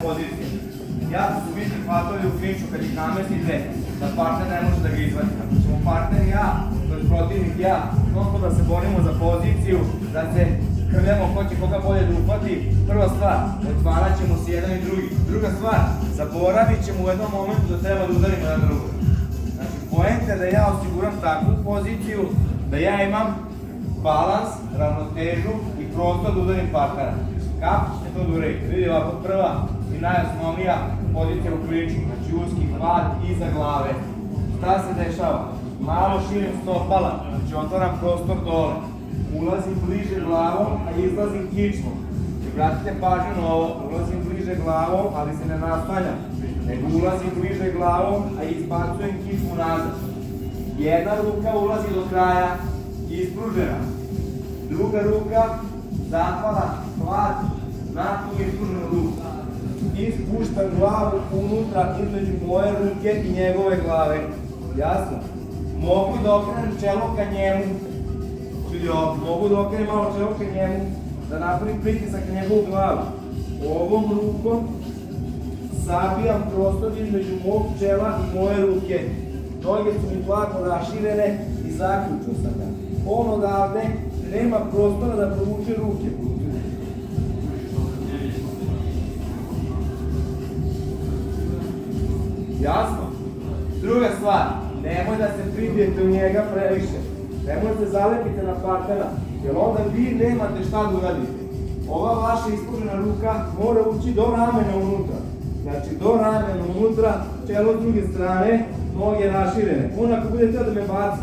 pozicije. Jako su bitni faktori u klinču kad ih namestite da partner ne može da ga izvadi. Ako ćemo partner i ja, to je protivnik ja, non da se borimo za poziciju, da se krljamo ko će koga bolje da uhvati, prva stvar, otvarat ćemo se jedan i drugi. Druga stvar, zaboravit ćemo u jednom momentu da treba da udarimo jedan drugog. Znači, poenta je da ja osiguram takvu poziciju, da ja imam balans, ravnotežu i prostor da udarim partnera. Kako ćete to da uradite? Vidite ovako, prva i najosnovnija pozicija u klinču, znači uski hvat iza glave. Šta se dešava? Malo širim stopala, znači otvaram prostor dole. Ulazim bliže glavom, a izlazim kičmom. Vratite pažnju na ovo, ulazim bliže glavom, ali se ne nastanjam. Nego ulazim bliže glavom, a izbacujem kičmu nazad. Jedna ruka ulazi do kraja, ispružena. Druga ruka zahvala hvat na tu ispruženu ruku. I spuštam glavu unutra između moje ruke i njegove glave. Jasno? Mogu da okrenem čelo ka njemu. Mogu da okrenem malo čelo ka njemu, da napravim pritisak na njegovu glavu. Ovom rukom sabijam prostor između mog čela i moje ruke. Noge su mi plako raširene i zaključio sam ga. On odavde nema prostora da provuče ruke. Jasno? Druga stvar, nemoj da se pribijete u njega previše. Nemoj da se zalepite na partnera, jer onda vi nemate šta da uradite. Ova vaša ispružena ruka mora ući do ramena unutra. Znači do ramena unutra, čelo s druge strane, noge raširene. On ako bude htio da me baci,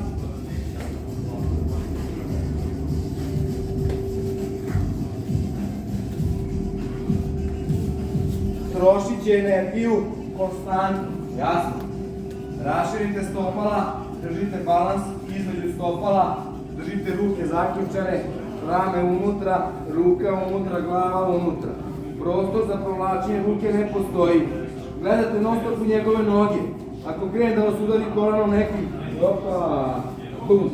trošit će energiju konstantno, jasno. Raširite stopala, držite balans između stopala, držite ruke zaključane, rame unutra, ruka unutra, glava unutra. Prostor za provlačenje ruke ne postoji. Gledate non stop u njegove noge. Ako krene da vas udari kolanom nekim, opa, bum,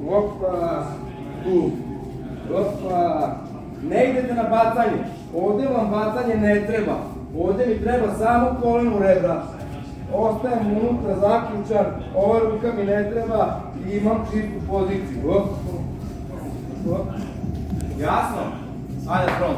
opa, bum, opa. Ne idete na bacanje. Ovde vam bacanje ne treba. Ovde mi treba samo koleno u rebra. Ostajem unutra zaključan, ova ruka mi ne treba i imam čistu poziciju. Jasno? Ajde, prom.